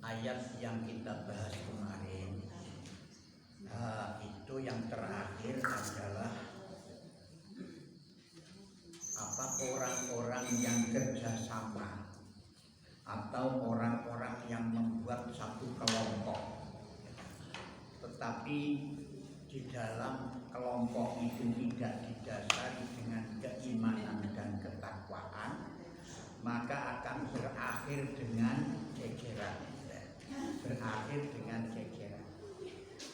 ayat yang kita bahas kemarin itu yang terakhir adalah orang-orang yang kerjasama atau orang-orang yang membuat satu kelompok, tetapi di dalam kelompok itu tidak didasari dengan keimanan dan ketakwaan, maka akan berakhir dengan cegeran.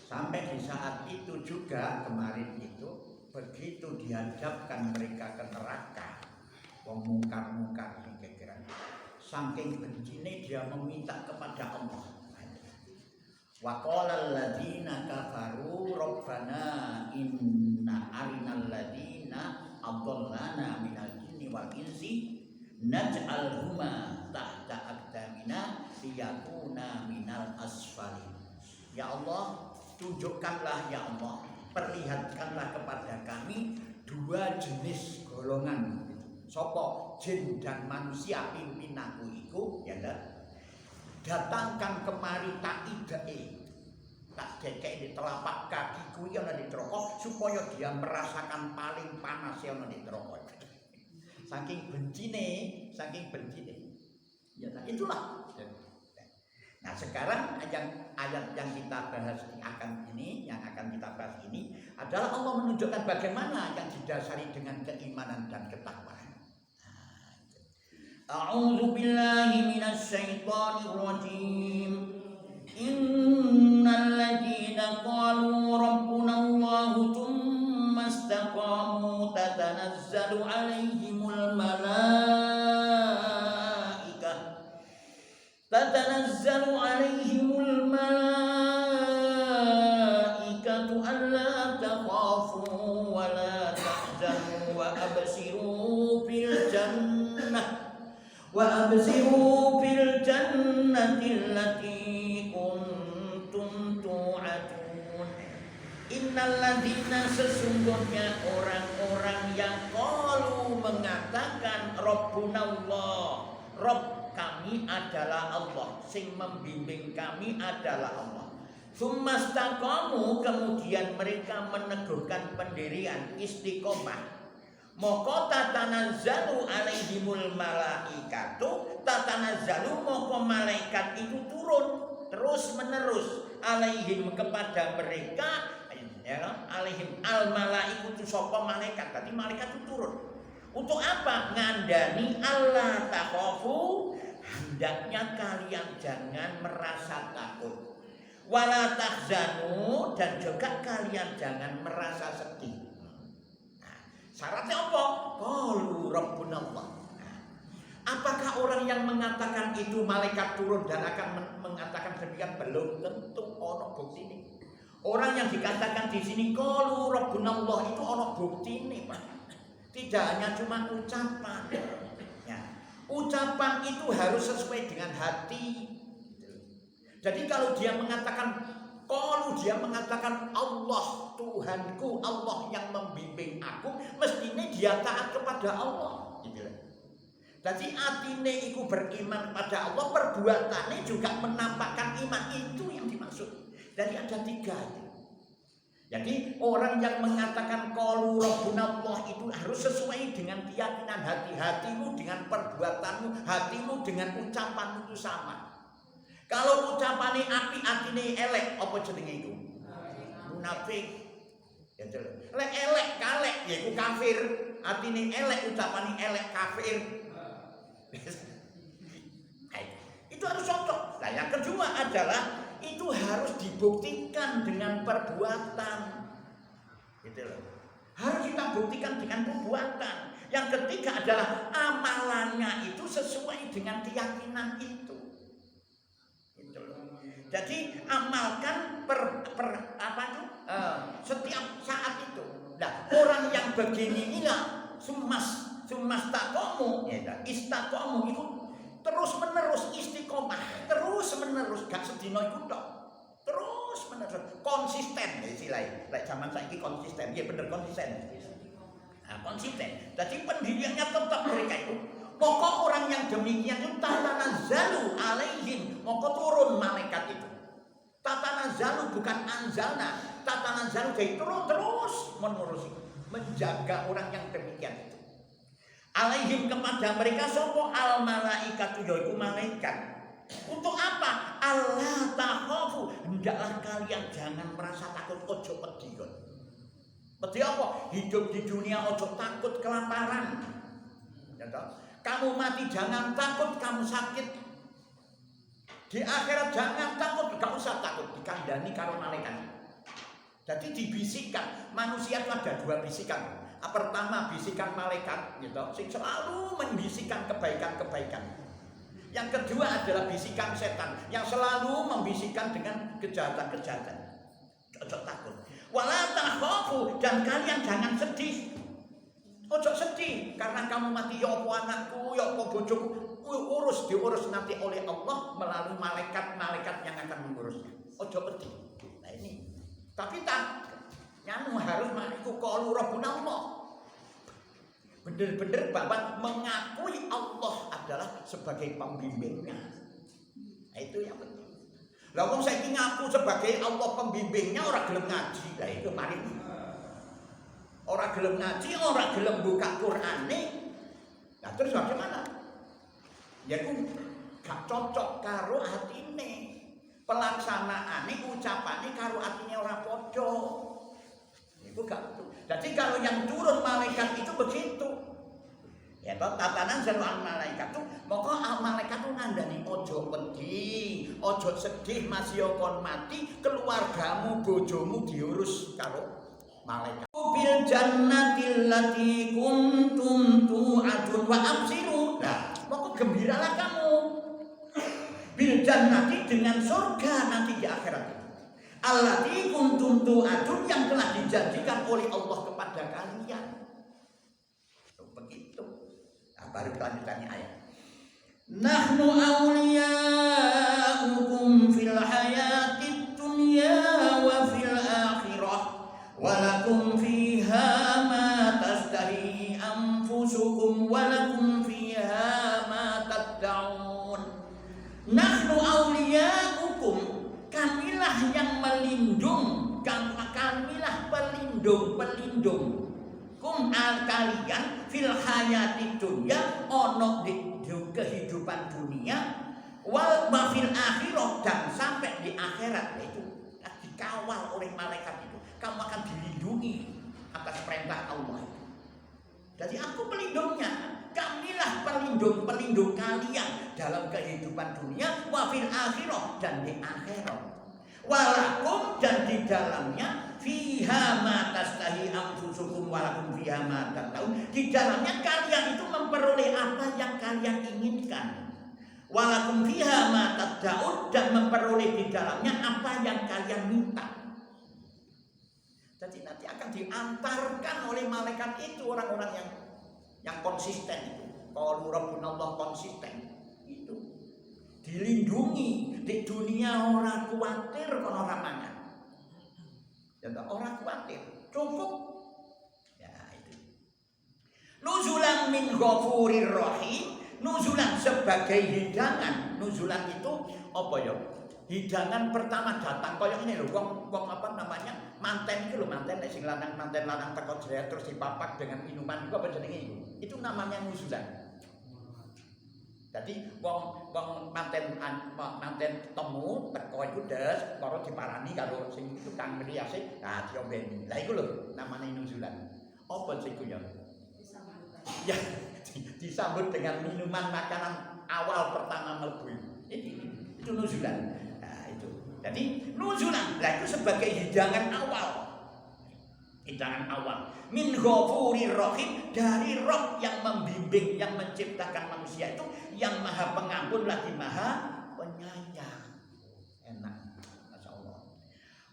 Sampai di saat itu juga kemarin itu begitu dihadapkan mereka ke neraka, mungkar-mungkar cegeran, saking bencinya dia meminta kepada Allah. Wa qala alladziina kafaru rabbana inna arinal ladziina adallana minal jinni wal insi naj'alhuma tahta aqdamina liyakuna minal asfalin. Ya Allah, tunjukkanlah ya Allah, perlihatkanlah kepada kami dua jenis golongan, sapa jin dan manusia pimpinanku iku, ya dah. Datangkan kemari tak idake, tak dekek di telapak kakiku yang ada di neraka, supaya dia merasakan paling panas yang ada di neraka. Saking bencine. Ya, nah itulah. Nah sekarang ayat yang kita bahas yang akan kita bahas ini adalah Allah menunjukkan bagaimana yang didasari dengan keimanan dan ketakwaan. A'udzu billahi minasy syaithanir rajim. Innal ladzina qalu rabbuna Allahu tsumma istaqamu tatanazzalu 'alaihimul malaikatu alla takhafu wa la tahzanu wa abshiru bil jannati allati kuntum tu'adun. Innal ladzina, sesungguhnya orang-orang yang qalu mengatakan Rabbuna Allah, Rabb kami adalah Allah, sing membimbing kami adalah Allah. Tsumastaqamu, kemudian mereka meneguhkan pendirian istiqomah. Moko tatanazzalu alaihimul malaikatu, tatanazzalu moko malaikat itu turun terus menerus alaihim kepada mereka, ya, alaihim al malaikatu sapa malaikat, berarti malaikat itu turun. Untuk apa? Ngandani Allah takhafu, hendaknya kalian jangan merasa takut. Wala tahzanu, dan juga kalian jangan merasa sedih. Syaratnya apa? Qalu rabbuna Allah. Apakah orang yang mengatakan itu malaikat turun dan akan mengatakan demikian? Belum tentu ono buktine. Orang yang dikatakan di sini qalu rabbuna Allah itu ono buktine, Pak. Tidak hanya cuma ucapan. Ya. Ucapan itu harus sesuai dengan hati. Jadi kalau dia mengatakan Allah Tuhanku, Allah yang membimbing aku, mestinya dia taat kepada Allah. Jadi atine iku beriman pada Allah, perbuatannya juga menampakkan iman, itu yang dimaksud. Jadi ada tiga. Jadi orang yang mengatakan qalu rabbuna Allah itu harus sesuai dengan keyakinan hatimu dengan perbuatanmu, hatimu dengan ucapanmu itu sama. Kalau ucapannya api, atine elek, apa jenenge itu? Munafik. Ya jelas. Lek elek kalek yaiku kafir. Atine elek, ucapannya elek, kafir. Itu harus contoh. Nah, yang kedua adalah itu harus dibuktikan dengan perbuatan. Gitu loh. Harus kita buktikan dengan perbuatan. Yang ketiga adalah amalannya itu sesuai dengan keyakinan itu. Gitu loh. Jadi amalkan setiap saat itu. Nah, orang yang begini inilah sumastaqamu, ya, istaqamu itu terus menerus istiqomah, terus menerus, gak sedino iku tok. Terus menerus konsisten istilahnya. Lek zaman saiki konsisten, ya bener konsisten. Nah, konsisten. Jadi pendiriannya tetap mereka itu. Pokok orang yang demikian itu tatanazzalu alaihim, maka turun malaikat itu. Tatanazzalu bukan anzalna, tatanazzalu jadi turun terus menerus menjaga orang yang demikian itu. Alaihim kepada mereka sopo al malaikatu yaitu malaikat. Untuk apa? Allah takhafu, hendaklah kalian jangan merasa takut, ojo wedi. Wedi apa? Hidup di dunia ojo takut kelaparan. Ya toh? Kamu mati jangan takut kamu sakit. Di akhirat jangan takut, gak usah takut, dikandani karo malaikat. Jadi dibisikkan, manusia itu ada dua bisikan. Pertama bisikan malaikat, gitu, sing selalu membisikkan kebaikan-kebaikan. Yang kedua adalah bisikan setan yang selalu membisikkan dengan kejahatan-kejahatan. Ojo takut. Wala takhafu, dan kalian jangan sedih. Ojo sedih karena kamu mati, ya apa anakku, ya apa bojoku, diurus nanti oleh Allah melalui malaikat-malaikat yang akan mengurusnya. Ojo sedih. Nah ini. Tapi tak nyanu harus mengaku qalu rabbuna Allah. Benar-benar bahwa mengakui Allah adalah sebagai pembimbingnya. Nah, itu yang penting. Lah wong saiki ngaku sebagai Allah pembimbingnya ora gelem ngaji. Lah itu mari. Ora gelem ngaji, ora gelem buka Qur'ane. Lah terus bagaimana? Ya ku gak cocok karo atine. Pelaksanaane ucapane karo atine ora padha. Itu gak betul. Jadi kalau yang turun malaikat itu begitu. Ya toh tatanan seruan malaikat itu, maka malaikat itu ngandani ojo wedi, ojo sedih masih kon mati, keluargamu, bojomu diurus karo malaikat. Bil jannatil lati kuntum tu'adun wa absiru. Nah, maka gembiralah kamu. Bil jannati dengan surga nanti di akhirat itu. Allati kuntum tu'adun yang telah dijanjikan oleh Allah kepada kalian. Begitu. Nah, baru lanjutannya ayat. Nahnu awliya'ukum fil hayatid dunya wa fil akhirah wa lakum fiha ma tashtahi anfusukum wa lakum fiha ma tad'un. Nahnu awliya'ukum, kamilah yang melindung, kamilah pelindung kum al kalian fil hayati dunya ono di kehidupan dunia wal fil akhirah, dan sampai di akhirat itu dikawal oleh malaikat itu. Kamu akan dilindungi atas perintah Allah. Jadi aku pelindungnya. Kamilah pelindung kalian dalam kehidupan dunia wa fil akhirah, dan di akhirat. Walakum, dan di dalamnya fiha ma tastahi anfusukum walakum fiha ma tad'un. Di dalamnya kalian itu memperoleh apa yang kalian inginkan. Walakum fiha ma tad'un, dan memperoleh di dalamnya apa yang kalian minta. Jadi nanti akan diantarkan oleh malaikat itu orang-orang yang konsisten itu. Qalu rabbunallah, konsisten itu. Dilindungi di dunia, orang khawatir kalau orang mangan. Ya orang khawatir, cukup. Ya itu. Nuzulan min ghafurir rahim, nuzulan sebagai hidangan. Nuzulan itu apa ya? Hidangan pertama datang kaya ini lho, wong apa namanya? Manten itu lho, manten sing lanang teko jaya terus dipapak dengan minuman itu apa jenenge itu? Itu namanya nuzulan. Jadi wong manten temu teko iku des karo diparani karo sing tukang meriase, nah diombeni. Lah iku lho namanya nuzulan. Apa sing iku ya? Ya, disambut dengan minuman makanan awal pertama mlebu. Itu nuzulan. Jadi nuzulan, nah itu sebagai hidangan awal. Hidangan awal. Min ghafurir rahim, dari Rabb yang membimbing, yang menciptakan manusia itu, yang maha pengampun lagi maha penyayang. Enak, Masya Allah.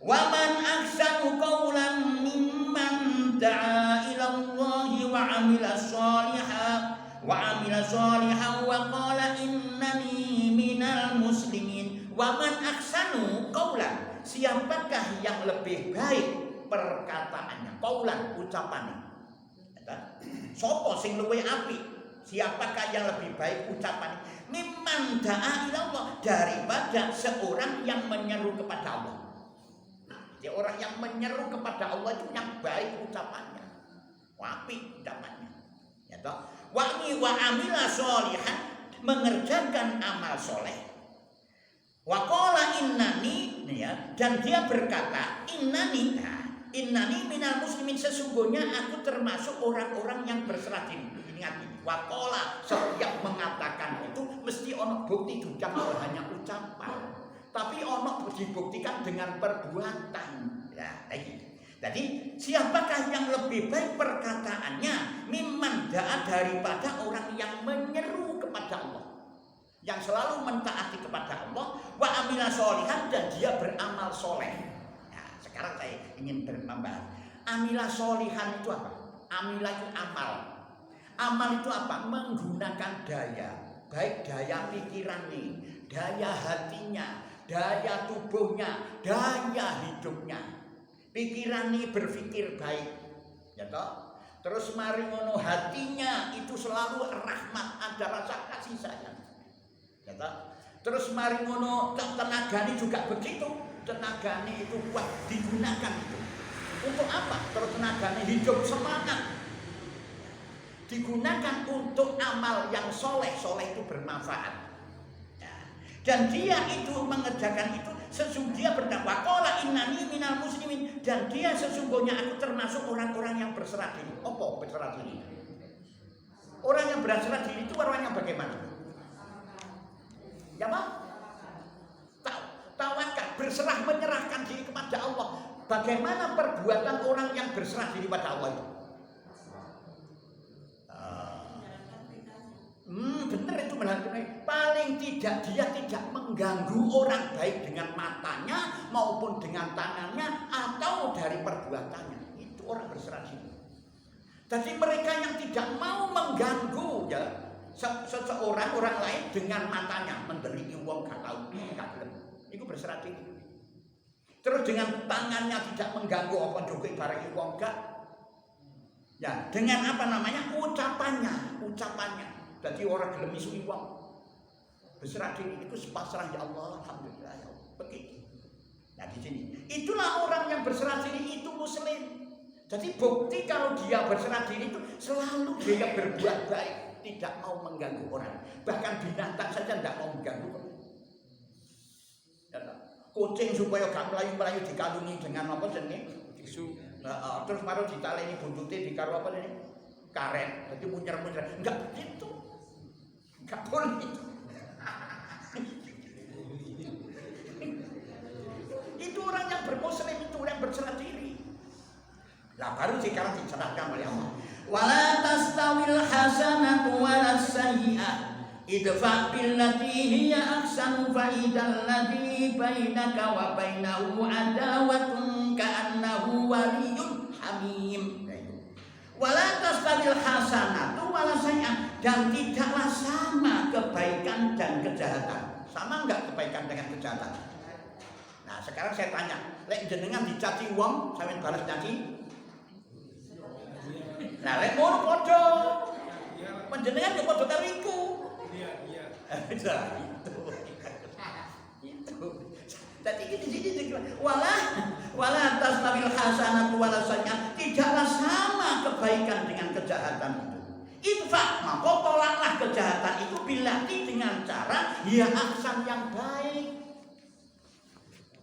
Wa man ahsanu qawlan mimman da'a ila Allahi wa amila shalihan wa qala innani minal muslimin. Waman aksanu qaulan, siapakah yang lebih baik perkataannya, qaulan ucapannya. Sopo sing luwih apik, Siapakah yang lebih baik ucapan mimman da'a ilallah, daripada seorang yang menyeru kepada Allah. Jadi orang yang menyeru kepada Allah itu yang baik ucapannya, apik ucapannya. Ya toh? Wa amila sholihan, mengerjakan amal soleh. Wa qala innani, ya, dan dia berkata innani, innani minal muslimin, sesungguhnya aku termasuk orang-orang yang berserah diri. Ingat, wakola, setiap mengatakan itu mesti ono bukti, bukan hanya ucapan, tapi ono dibuktikan dengan perbuatan. Ya, jadi siapakah yang lebih baik perkataannya? Mimman da'a, daripada orang yang menyeru kepada Allah, yang selalu mentaati kepada Allah, wa amila sholihan, dan dia beramal soleh. Nah, sekarang saya ingin membahas amila sholihan itu apa? Amila itu amal. Amal itu apa? Menggunakan daya, baik daya pikirannya, daya hatinya, daya tubuhnya, daya hidupnya. Pikirannya berpikir baik, ya toh? Terus mari ngono hatinya itu selalu rahmat, ada rasa kasih sayang, ya toh? Terus mari ngono tenaganya juga begitu, tenaganya itu kuat, digunakan itu. Untuk apa? Terus tenaganya hidup semangat, digunakan untuk amal yang soleh. Soleh itu bermanfaat, ya. Dan dia itu mengerjakan itu sesungguhnya dia berdakwah qala innani minal muslimin, dan dia sesungguhnya aku termasuk orang-orang yang berserah diri. Apa berserah diri? Orang yang berserah diri itu orang yang bagaimana? Ya Pak? Tawakal, berserah, menyerahkan diri kepada Allah. Bagaimana perbuatan orang yang berserah diri pada Allah itu? Benar itu melakukan. Paling tidak dia tidak mengganggu orang, baik dengan matanya maupun dengan tangannya atau dari perbuatannya. Itu orang berserah diri. Jadi mereka yang tidak mau mengganggu, ya, seseorang orang lain dengan matanya, menderiki wong gak tahu, gak gelem. Itu berserah diri. Terus dengan tangannya tidak mengganggu apa juga barang wong gak. Ya, dengan apa namanya? Ucapannya. Jadi orang gelem isu wong berserah diri itu pasrah, ya Allah, alhamdulillah, ya Allah. Begitu. Nah di sini itulah orang yang berserah diri itu muslim. Jadi bukti kalau dia berserah diri itu selalu dia berbuat baik, tidak mau mengganggu orang. Bahkan binatang saja tidak mau mengganggu. Kucing supaya gak melayu-melayu dikalungi dengan apa jenenge? Tisu. Terus baru ditaleni buntute dikaro apa jenenge? Karet. Jadi munyer-munyer. Enggak begitu. Enggak boleh itu. Itu orang yang bermuslim, itu orang yang berserah diri. Nah baru sekarang dicerahkan oleh Allah. Wala tastawil hasanatu walas sayyi'ah idfa' billati hiya ahsanu fa idzal ladzi bainaka wa bainahu adawatun ka'annahu waliyyun hamim. Wala tastawil hasanatu walas sayyi'ah, dan tidaklah sama kebaikan dan kejahatan. Sama enggak kebaikan dengan kejahatan? Nah sekarang saya tanya, lek jenengan dicaci wong, sampeyan balas caci? Nah lek ngono padha. Panjenengan yo padha karo iku. Iya. Itu. Tadi di sini wala tasawil hasanatu wala sayyi'ah, tidaklah sama kebaikan dengan kejahatan itu. Infak, maka tolaklah kejahatan itu bilati dengan cara ya aksan yang baik.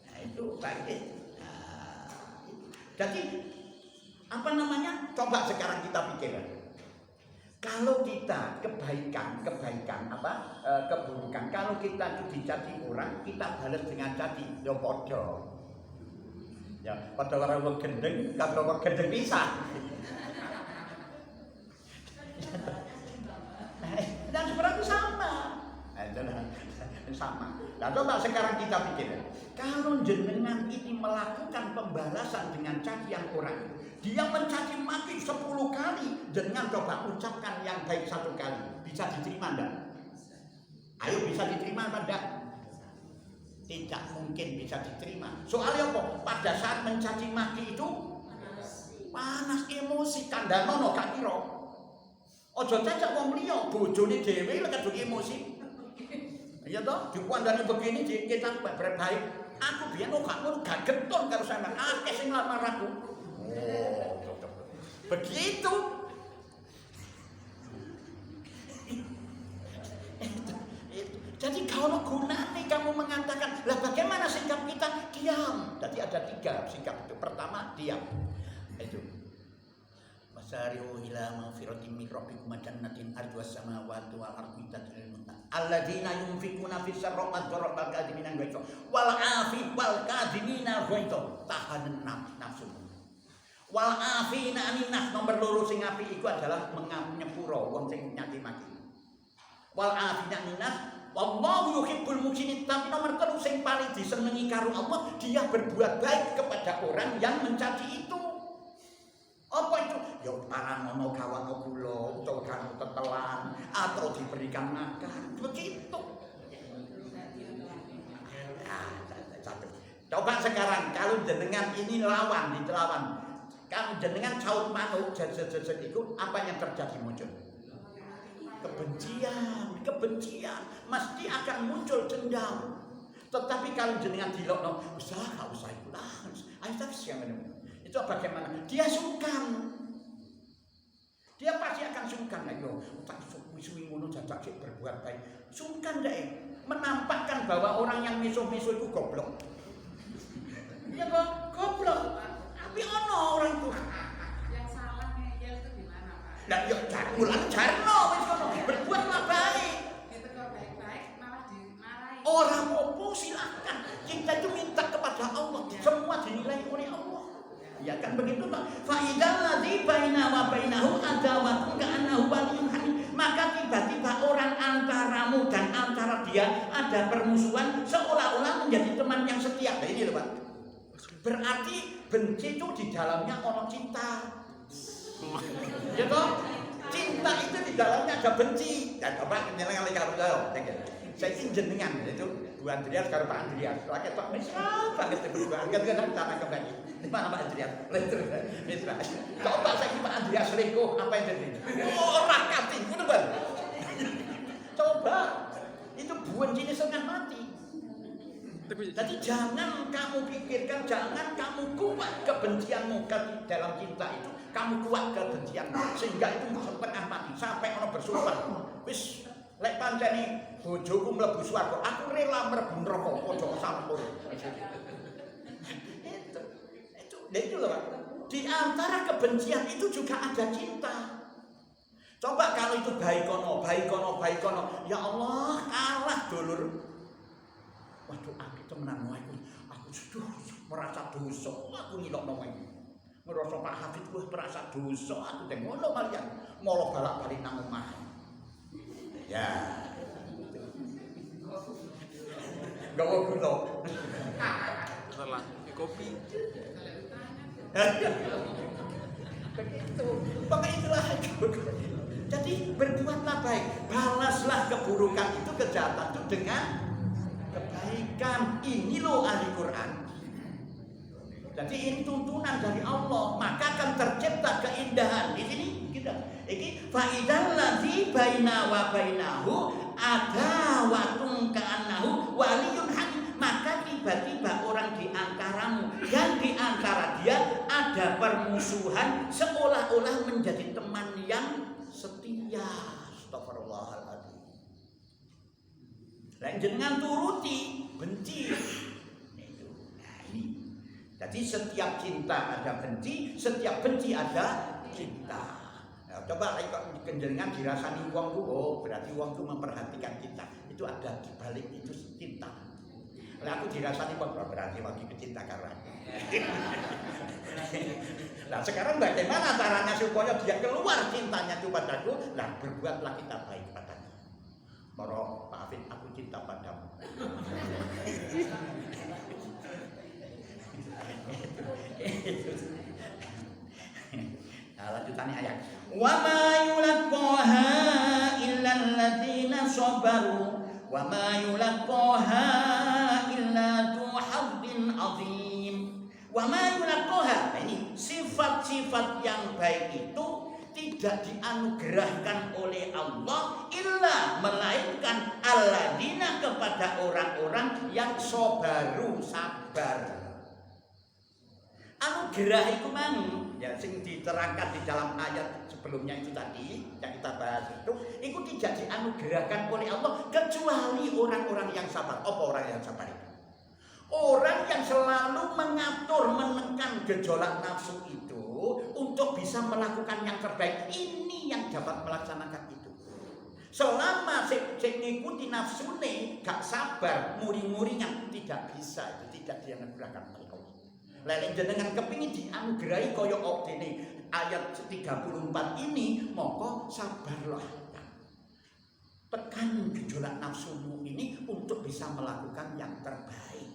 Nah itu baik. Jadi apa namanya? Coba sekarang kita pikirkan. Kalau kita kebaikan keburukan, kalau kita itu dicaci orang, kita balas dengan caci, ya podo. Ya, podo karo wong gendeng, karo wong gendeng pisan. Dan sebenarnya sama. Sama. Nah, coba sekarang kita pikir, kalau jenengan ini melakukan pembalasan dengan cacian orang, dia mencaci maki 10 kali, jenengan coba ucapkan yang baik 1 kali, bisa diterima enggak? Ayo bisa diterima enggak? Tidak mungkin bisa diterima. Soalnya apa? Pada saat mencaci maki itu panas emosi, kandhanono gak kira. Aja cecek wong liya, bojone dhewe lek kadung emosi. Iya toh, dikuandani begini kita baik. Aku biyen kok gak getun karo sampean, akeh sing nglamar aku. Oh, begitu. Jadi kalau gunanya kamu mengatakan, lah bagaimana sikap kita? Diam. Jadi ada 3 sikap itu. Pertama, diam. Itu. Wasari'u ila maghfiratin min rabbikum wa jannatin arduha samawati wal ardu lil muttaqin. Alladzina yunfikuna fis sarra'i wad dharra'i wal kadhimina wal 'afi wal kadhimina ghaidha. Tahan nafsu. Wal 'afina 'anil nas. Nomor 2 sing apik iku adalah nyepuro wong sing nyaki maki. Wal 'afina 'anil nas. Wallahu yuhibbul muhsinin. Tapi nomor 3 sing paling disenengi karo Allah, dia berbuat baik kepada orang yang mencaci itu. Apa itu? Ya paranono kawan kula, utawa kan tetelan atau diberikan makan. Begitu. Coba sekarang kalau jenengan ini lawan, ditelawan. Kalau jenengan caut manuk jajet itu apa yang terjadi muncul? Kebencian mesti akan muncul dendam. Tetapi kalau jenengan dilokno, gak usah ikulah. Ayo tak siang itu bagaimana? Dia sungkan. Dia pasti akan sungkan. Ayo, tak suwi ngono jajak berbuat baik. Sungkan deh menampakkan bahwa orang yang misuh-misuh itu goblok. Ya kok goblok. Tapi ono orang itu. Yang salah ngeyel itu gimana, Pak? Lah yo jarno wis kono berbuatlah baik. Ditegur baik-baik malah dimarahi. Orang opo silakan. Kita itu minta kepada Allah. Semua dinilai oleh Allah. Ya kan begitu Pak. Fa idzal ladzi baina wa bainahu adawatun ka'annahu waliyyun hamim. Maka tiba-tiba orang antaramu dan antara dia ada permusuhan seolah-olah menjadi teman yang setia. Nah, ini loh Pak. Berarti benci itu di dalamnya ono cinta. Ya toh? Cinta itu di dalamnya ada benci. Ya coba nyelengan karo saya. Saya jenengan itu Bu Andreas karo Pak Andreas. Lagi tok mesra banget berdua. Kan tanah kembali. Di mana Pak Andreas? Mesra. Coba saya Pak Andreas selingkuh apa yang terjadi? Ora kati, ngono Bang. Coba. Itu benci setengah mati. Jadi jangan kamu pikirkan, jangan kamu kuat kebencianmu dalam cinta itu. Kamu kuat kebencianmu sehingga itu setengah mati sampai ono bersumpah. Wis lek pancene bojoku mlebu swarga, aku rela mlebu neraka aja sampur. Itu loh Pak. Di antara kebencian itu juga ada cinta. Coba kalau itu baik kono. Ya Allah, kalah dulur. Waduh, aku temenan wae. Aku sudah merasa dosa. Aku ngilokno wae. Ngerasa Pak Hafid kuwi merasa dosa. Aku teng ngono malian. Molo balak-balik nang omah. Ya. Gawa gula. Salah, kopi. Begitu. Pokoknya itulah. Jadi berbuatlah baik. Balaslah keburukan itu, kejahatan itu dengan kebaikan. Ini loh ahli Quran. Jadi ini tuntunan dari Allah, maka akan tercipta keindahan. Di sini kita. Iki faidal ladzi baina wa bainahu adawatun ka'annahu waliyyun hamim. Maka tiba-tiba orang di antaramu dan di antara dia ada permusuhan seolah-olah menjadi teman yang setia. Astagfirullahaladzim. Lain jenengan turuti, benci. Jadi setiap cinta ada benci, setiap benci ada cinta. Nah, coba kalau kenjenengan dirasani wong ku, oh berarti wong ku memperhatikan kita. Itu ada di balik itu cinta. Lah aku dirasani wong berarti wong iki cinta karo aku. Nah sekarang bagaimana caranya supaya dia keluar cintanya itu padaku? Nah berbuatlah kita baik padanya. Para Pak Afid, aku cinta padamu. Nah, lanjutannya ayat. Wa ma yulaqaha illa alladziina sabaru wa ma yulaqaha illa dzu hazzin 'adzim. Wa ma yulaqaha, ini sifat-sifat yang baik itu tidak dianugerahkan oleh Allah illa melainkan alladzina kepada orang-orang yang sabaru, sabar. Anugerah itu mang ya sing diterangkan di dalam ayat sebelumnya itu tadi yang kita bahas itu tidak dianugerahkan oleh Allah kecuali orang-orang yang sabar. Apa orang yang sabar itu? Orang yang selalu mengatur, menekan gejolak nafsu itu untuk bisa melakukan yang terbaik. Ini yang dapat melaksanakan itu. Selama sing ngikuti nafsune gak sabar, muring-muringan tidak bisa, itu tidak dianugerahkan oleh Allah. Lelek jenengan kepingin dianugerahi kaya dene ayat 34 ini, moko sabarlah. Tekan gejolak nafsumu ini untuk bisa melakukan yang terbaik.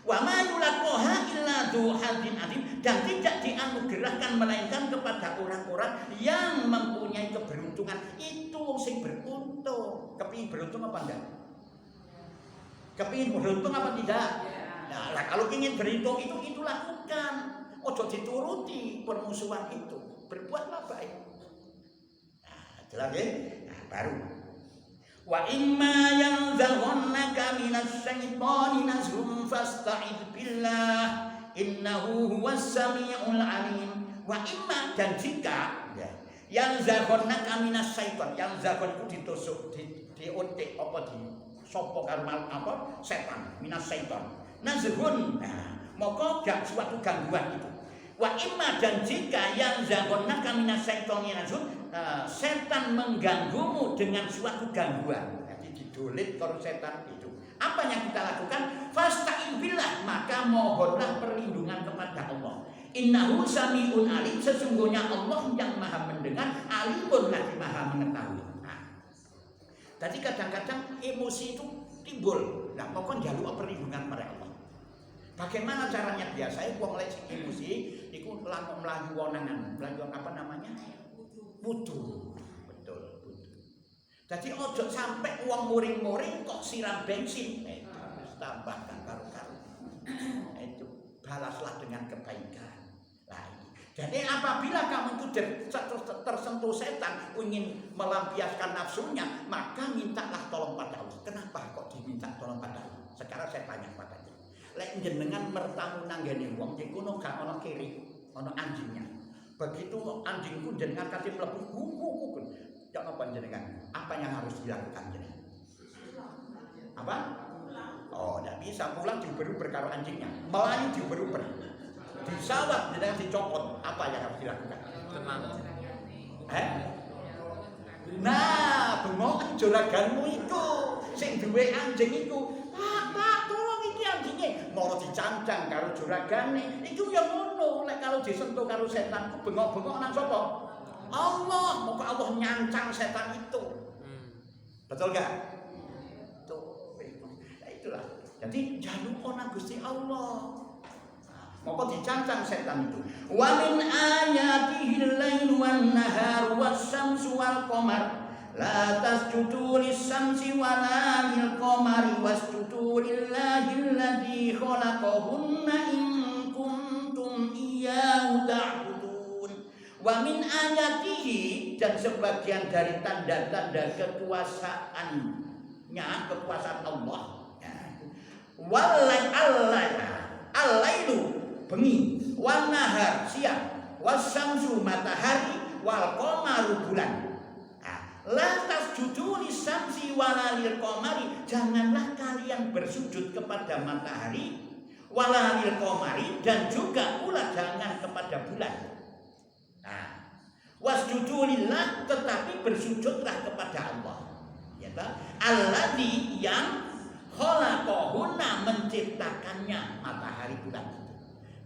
Wa ma yulaqaha illa dzu hadzin adzim, dan tidak dianugerahkan melainkan kepada orang-orang yang mempunyai keberuntungan. Itu sing beruntung. Kepingin beruntung apa enggak? Kepingin beruntung apa tidak? Nah, kalau ingin beruntung itu lakukan. Ojo dituruti permusuhan itu. Berbuatlah baik. Nah, jelas ya? Nah, baru wa imma yanzaghannaka minas syaitani nazghun fasta'idz billah innahu huwas samiul alim. Wa imma, dan jika ya yanzaghannaka minas syaitan, yang zagon itu ditusuk diotek apa di sapa karo apa setan, minas syaitan nazghun. Nah, maka gak suatu gangguan itu. Wa imma, dan jika yanzaghannaka minas syaitani nazghun, setan mengganggumu dengan suatu gangguan, jadi didolit kalau setan itu. Apa yang kita lakukan? Fasta'in billah, maka mohonlah perlindungan kepada Allah. Innahu sami'un alim, sesungguhnya Allah yang maha mendengar, alimun lagi maha mengetahui. Nah, jadi kadang-kadang emosi itu timbul. Nah, mohon jaluk perlindungan pada Allah. Bagaimana caranya? Biasanya wong lek emosi iku langsung mlayu wonangan, mlayu apa namanya? Wudu. Betul, wudu. Jadi ojo sampai uang muring-muring kok siram bensin. Itu tambahkan karu-karu. Itu balaslah dengan kebaikan. Nah, jadi apabila kamu itu tersentuh setan, ingin melampiaskan nafsunya, maka mintalah tolong pada Allah. Kenapa kok diminta tolong pada Allah? Sekarang saya tanya pada dia. Lek jenengan mertamu nanggane wong, iku ono gak ono kiri, ono anjingnya. Begitu anjingku jenengan kasih mlebu kuku. Ya apa jenengan? Apa yang harus dilakukan jenengan? Apa? Oh, tidak bisa pulang diuber-uber karo anjingnya. Melayu diuber-uber. Disawat jenengan dicopot. Apa yang harus dilakukan? Tenang. Nah, bengok juraganmu itu sing duwe anjing iku. Pak, tolong iki anjingnya. Mau dicancang karo juragane. Iku ya ngono, lek kalau disentuh karo setan ku bengok-bengok nang sapa? Allah, moga Allah nyancang setan itu. Betul gak? Tuh, ya itulah. Jadi jangan lupa nang Gusti Allah. Moga dicancang setan itu. Wa min ayatihi al-lail wan nahar was-syamsu wal qamar. La tasjudu lis-syamsi wala lil-qamari wasjudu lillahi alladzi khalaqahunna in kuntum iyyahu ta'budun. Wa min ayatihi, dan sebagian dari tanda-tanda kekuasaannya, kekuasaan Allah. Wallahi al-lailu bengi, wan nahar siang, was-syamsu matahari, wal qamaru bulan. La tasjudu lis-syamsi wala lil-qamari, janganlah kalian bersujud kepada matahari, wala lil-qamari, dan juga pula jangan kepada bulan. Nah, wasjudu lillah, tetapi bersujudlah kepada Allah. Ya ta? Alladzi yang khalaqahunna, menciptakannya matahari bulan.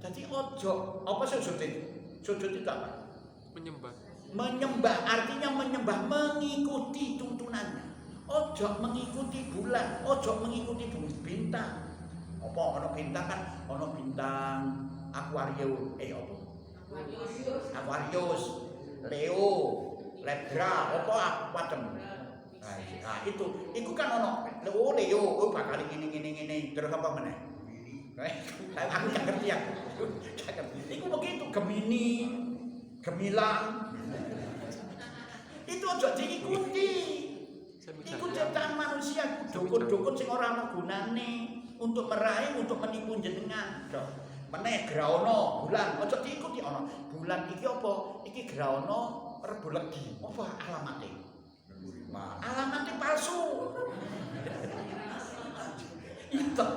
Jadi ojo apa sujud itu? Sujud itu apa? Menyembah. Menyembah artinya menyembah, mengikuti tuntunannya. Ojo mengikuti bulan, ojo mengikuti bintang. Apa ono bintang kan? Ono bintang Aquarius, apa? Aquarius, Leo, Libra, apa macam. Nah, itu kan ono Leo, bakal ngene terus apa meneh? Aku gak ngerti aku. Iku begitu, Gemini, Gemilang. Itu aja diikuti. Iku ciptaan manusia, dukun-dukun sing ora ana gunane untuk meraih, untuk menipu jenengan. Meneh graono bulan, aja diikuti ana. Bulan iki apa? Iki graono Rebo Legi. Apa alamate? Alamate palsu. Itu.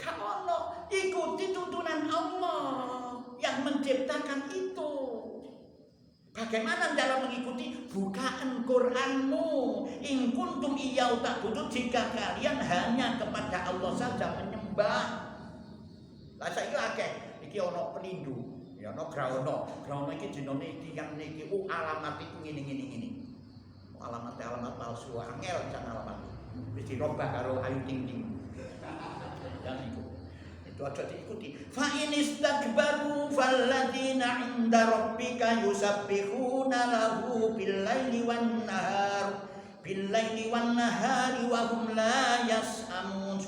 Kalau ikuti tuntunan Allah yang menciptakan itu. Bagaimana dalam mengikuti? Bukaan Quranmu. In kuntum iyyau ta'budun, jika kalian hanya kepada Allah saja menyembah. Lah saiki akeh iki ana pelindu, ya ana graono. Graono iki jenenge tiyang niki alamat iku ngene. Alamat palsu, angel jan alamat. Wis dirobah karo Ayu Ting Ting. Yang itu aja diikuti. Fa inistakbaru falladzina 'inda rabbika yusabbihuna lahu bil-laili wan-nahari wa hum la yas'amun.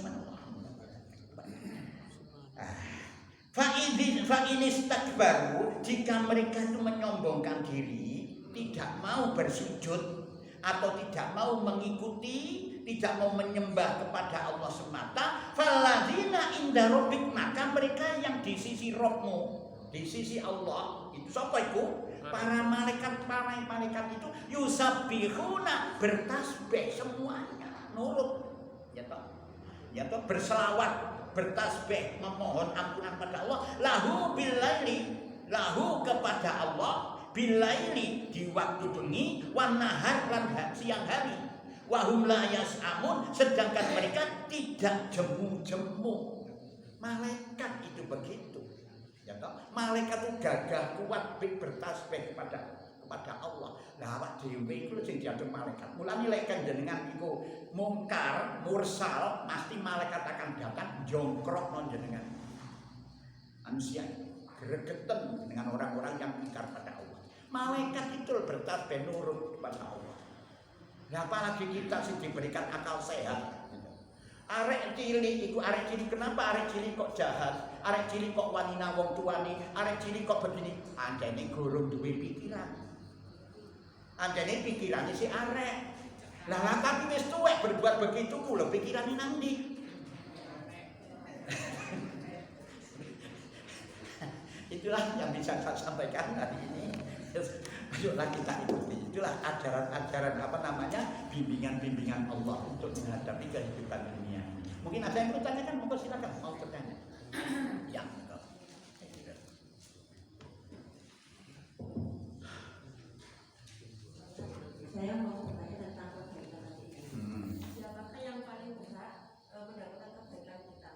Fa inistakbaru, jika mereka itu menyombongkan diri, tidak mau bersujud atau tidak mau mengikuti, tidak mau menyembah kepada Allah semata, falladzina inda rabbik, maka mereka yang di sisi Rabbmu, di sisi Allah, itu siapa itu? Para malaikat itu yusabbihuna, bertasbih semuanya, nurut, ya toh, berselawat, bertasbih, memohon ampunan pada Allah, lahu kepada Allah, bilaili di waktu bengi, wan nahar lan siang hari, wahum la yas'amun, sedangkan mereka tidak jemu-jemu. Malaikat itu begitu, ya toh, malaikat itu gagah kuat bertasbih kepada Allah. Lah awak dhewe iku sing diatur malaikat. Mulane lek jenengan iku mungkar, mursal, pasti malaikat akan datang jongkrok non jenengan. Manusia gregeten dengan orang-orang yang ingkar pada Allah. Malaikat itu bertasbih nurut kepada Allah. Nah, apalagi kita sih diberikan akal sehat. Arek cilik iku, arek cilik, kenapa arek cilik kok jahat? Arek cilik kok wanina wong tuane? Arek cilik kok begini? Anjene gurung duwe pikiran. Anjene pikirane si arek. Lah tapi wis tuwek berbuat begitu ku lho pikirane nang ndi? Itulah yang bisa saya sampaikan hari ini. Ayolah kita ikuti. Itulah ajaran-ajaran bimbingan-bimbingan Allah untuk menghadapi kehidupan dunia. Mungkin ada yang bertanyakan, monggo silakan mau bertanya. Ya, monggo. Saya mau bertanya tentang kebaikan kita. Siapakah yang paling berhak mendapatkan kebaikan kita?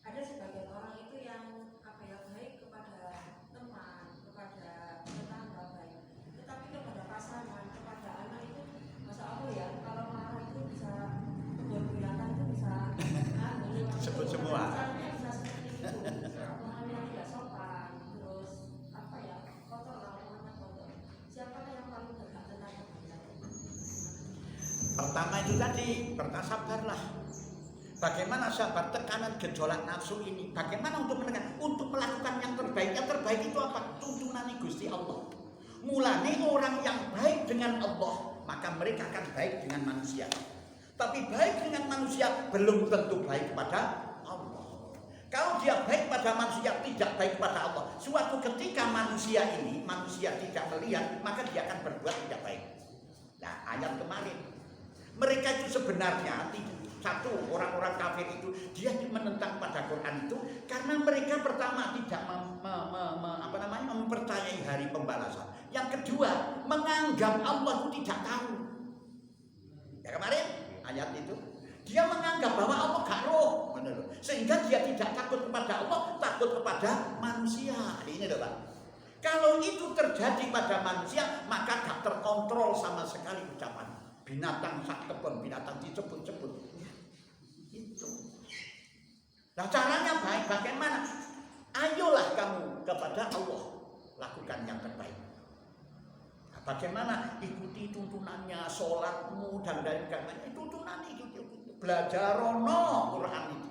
Ada sebagian orang itu yang baik kepada teman, kepada tetangga baik, tetapi kepada pasangan, kepada anak itu, masa Allah ya, kalau marah itu bisa kelihatan itu bisa sebut semua. Bisa seperti itu, omongan yang tidak sopan, terus kotor lah, omongan kotor. Siapakah yang paling berhak tentang kebaikan? Pertama itu tadi, bertasabarlah. Bagaimana sahabat tekanan gejolak nafsu ini? Bagaimana untuk menekan? Untuk melakukan yang terbaik. Yang terbaik itu apa? Tuntunan Gusti Allah. Mulane orang yang baik dengan Allah, maka mereka akan baik dengan manusia. Tapi baik dengan manusia belum tentu baik kepada Allah. Kalau dia baik pada manusia, tidak baik kepada Allah. Suatu ketika manusia tidak melihat, maka dia akan berbuat tidak baik. Nah, ayat kemarin, mereka itu sebenarnya satu, orang-orang kafir itu dia menentang pada Quran itu karena mereka pertama tidak mempercayai hari pembalasan. Yang kedua, menganggap Allah itu tidak tahu. Ya kemarin ayat itu dia menganggap bahwa Allah gak roh, sehingga dia tidak takut kepada Allah, takut kepada manusia. Ini loh Pak. Kalau itu terjadi pada manusia, maka gak terkontrol sama sekali ucapan. Binatang sak kebon, binatang dicebut-cebut. Itu. Nah caranya baik bagaimana? Ayolah kamu kepada Allah, lakukan yang terbaik. Nah, bagaimana? Ikuti tuntunannya, sholatmu dan lain-lain. Tuntunan itu belajar Quran itu.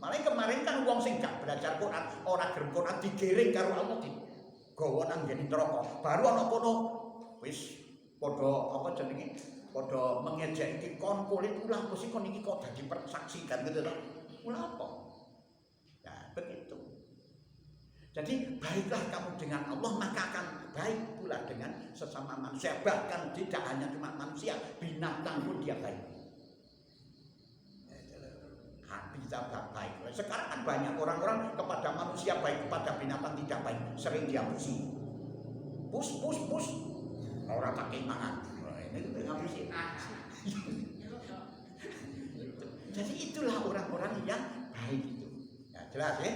Malah kemarin kan wong sing gak belajar Quran, orang gerem Quran digiring karo Allah di gawa nang ngene neraka. Baru ana kono wis padha apa jenenge? Padha mengejek iki kon kulit ulah mesti kon iki kok dadi persaksikan gitu to. Ulah apa? Nah, begitu. Jadi baiklah kamu dengan Allah maka akan baik pula dengan sesama manusia. Bahkan tidak hanya cuma manusia, binatang pun dia baik. Bisa baik. Sekarang kan banyak orang-orang kepada manusia baik, kepada binatang tidak baik. Sering dia pusi. Pus. Orang pakai mangan. Ini ngapusi. Jadi itulah orang-orang yang baik itu. Ya, jelas ya.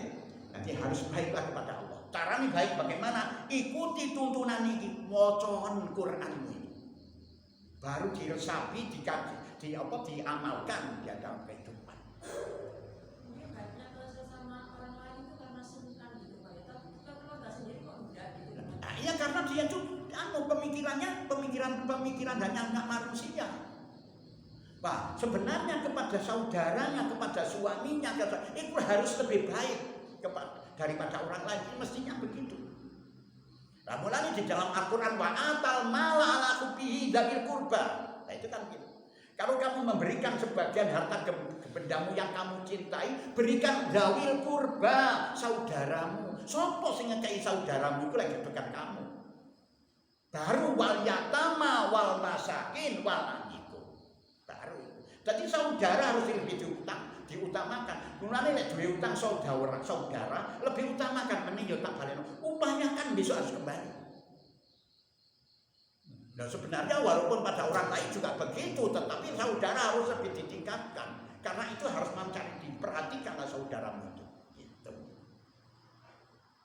Nanti harus baiklah kepada Allah. Caranya baik bagaimana? Ikuti tuntunan ini, wacoan Quran ini. Baru diresapi, diamalkan di dalam kehidupan. Mungkin baiknya ke sesama orang lain itu karena sungkan gitu Pak ya. Tapi kita keluarga sendiri kok enggak gitu. Nah, iya karena dia itu pemikiran hanya manusia. Pak, sebenarnya kepada saudaranya, kepada suaminya, itu harus lebih baik daripada orang lain. Mestinya begitu. Nah, mulanya di dalam Al-Quran wa atal mala ala hubbihi dzil qurba. Nah, itu kan gitu. Kalau kamu memberikan sebagian harta bendamu yang kamu cintai, berikan dzil qurba, saudaramu. Sopo sing ngekei saudaramu itu lagi dekat kamu. Baru wal yatama wal masakin wal anjiku. Baru. Jadi saudara harus lebih diutamakan. Mulane nek duwe utang saudara lebih utamakan mending yo tak baleno. Upahnya kan besok harus kembali. Nah, sebenarnya walaupun pada orang lain juga begitu, tetapi saudara harus lebih ditingkatkan karena itu harus mencari diperhatikanlah saudaramu itu. Gitu.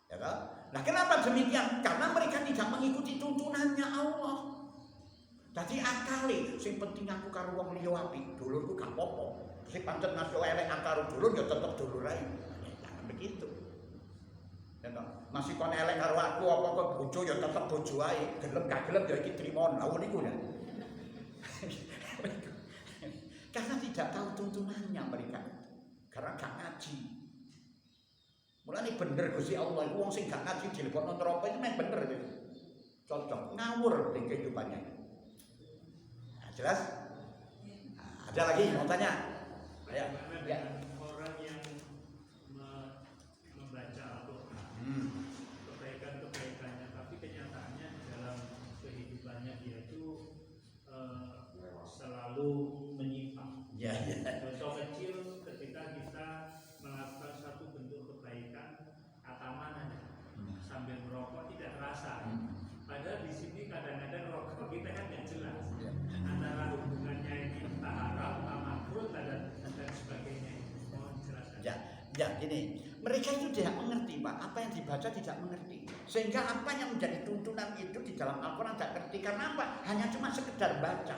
Ya kan? Nah, kenapa demikian? Karena mereka tidak mengikuti tuntunannya Allah. Jadi akali, sing penting aku karo wong liya apik, dulurku gak apa-apa. Sing pancen ngaso elek karo dulur ya tetep dulur ae. Jangan begitu. Ya toh, masih kon elek karo aku apa kok bojo ya tetep bojo ae. Gelem gak gelem ya iki trimo lawon iku ya. Karena tidak tahu tuntunannya mereka. Karena gak ngaji. Mulane bener Gusti Allah iku wong sing gak ngaji dilebokno neraka itu memang bener itu. Cocok ngawur di kehidupannya. Nah, jelas? Nah, ada lagi mau tanya? Ya. Orang yang membaca Al-Quran, kebaikan-kebaikannya, tapi kenyataannya dalam kehidupannya dia itu selalu menyimpang. Ya. Contoh kecil ketika kita melakukan satu bentuk kebaikan atamananya sambil merokok tidak terasa. Padahal di sini kadang-kadang rokok kita kan nggak jelas antara hubungannya ini entah haram, entah makruh dan sebagainya. Mohon dijelaskan. Ya, gini, mereka itu tidak mengerti Pak, apa yang dibaca tidak mengerti. Sehingga apa yang menjadi tuntunan itu di dalam Al-Quran tidak mengerti. Karena apa? Hanya cuma sekedar baca.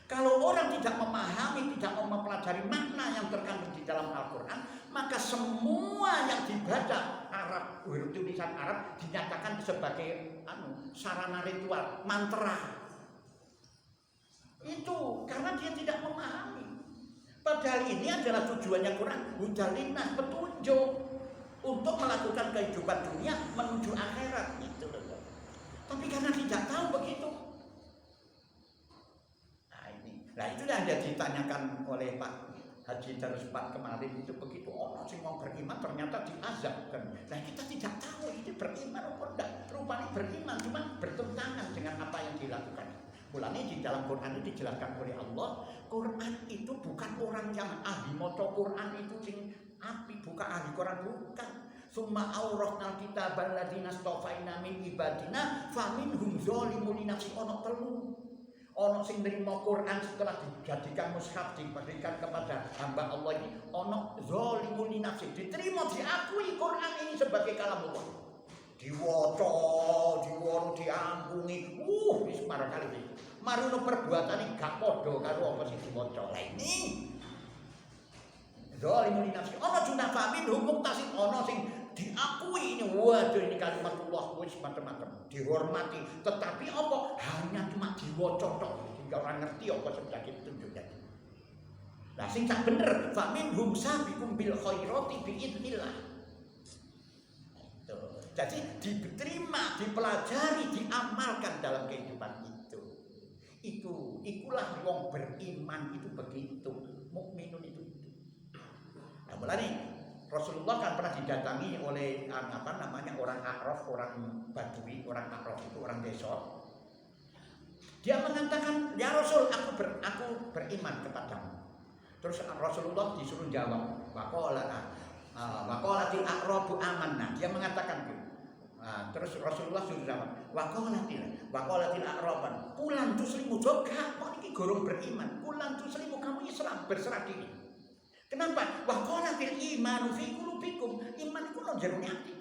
Kalau orang tidak memahami, tidak mempelajari makna yang terkandung di dalam Al-Quran, maka semua yang dibaca Arab, huruf tulisan Arab dinyatakan sebagai sarana ritual, mantra. Itu karena dia tidak memahami. Padahal ini adalah tujuannya Quran, hudalinas, petunjuk untuk melakukan kehidupan dunia menuju akhirat itu loh. Tapi karena tidak tahu begitu. Nah itulah yang ditanyakan oleh Pak Haji Darus Pak kemarin itu begitu orang sing mau beriman ternyata diazabkan. Nah kita tidak tahu ini beriman atau tidak. Rupanya beriman cuma bertentangan dengan apa yang dilakukan. Mulanya di dalam Quran itu dijelaskan oleh Allah, Quran itu bukan orang yang ahli maca Quran itu sing api, bukan ahli Quran, bukan. Summa awrasnal kitabal ladzina stofaina min ibadina faminhum zalimun li nafsihi ono telu. Ono sing nerima Quran setelah dijadikan mushaf diberikan kepada hamba Allah ini, ono zalimun li nafsihi, diterima diakui Quran ini sebagai kalamullah. Diwaca, diambungi, wis marang kali iki. Marono perbuatane gak padha karo apa sing diwaca. Lah ini zalimun li nafsihi. Ono junafah min hukum tasik, ono sing diakui ini, waduh ini kalimatullah wis macam-macam dihormati, tetapi apa hanya cuma diwaca tok sehingga orang ngerti apa sebagai petunjuknya. Lah sing sak bener fa minhum sabiqum bil khairati bi idznillah. Jadi diterima, dipelajari, diamalkan dalam kehidupan itu. Itulah wong beriman itu begitu. Mukminun itu. Nah, mulai Rasulullah kan pernah didatangi oleh orang A'raf, orang Badui, orang A'raf itu orang desa. Dia mengatakan, "Ya Rasul, aku beriman kepadamu." Terus Rasulullah disuruh jawab, waqalatil a'rabu amanna. Dia mengatakan gitu. Terus Rasulullah suruh jawab, waqalatil a'raban kulan tuslimu juga. Kok ini gorong beriman? Kulan tuslimu, kamu Islam, berserah diri. Kenapa? Waqalatil imanu fi qulubikum. Iman itu nang jero ati.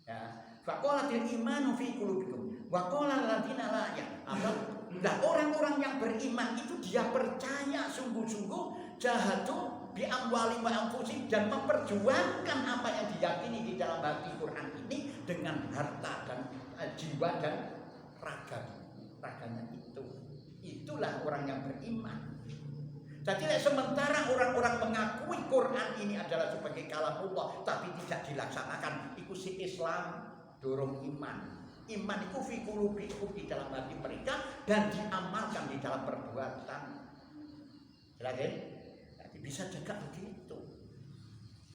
Ya, waqalatil imanu fi qulubikum. Waqala alladziina la ya'lamun. Nah, orang-orang yang beriman itu dia percaya sungguh-sungguh jahatu bi amwali wa anfusihim dan memperjuangkan apa yang diyakini di dalam hati Quran ini dengan harta dan jiwa dan raganya itu. Itulah orang yang beriman. Jadi sementara orang-orang mengakui Quran ini adalah sebagai kalamullah tapi tidak dilaksanakan, itu si Islam dorong iman. Iman itu fi qulubikum di dalam hati mereka dan diamalkan di dalam perbuatan. Jelas ya? Jadi bisa juga begitu.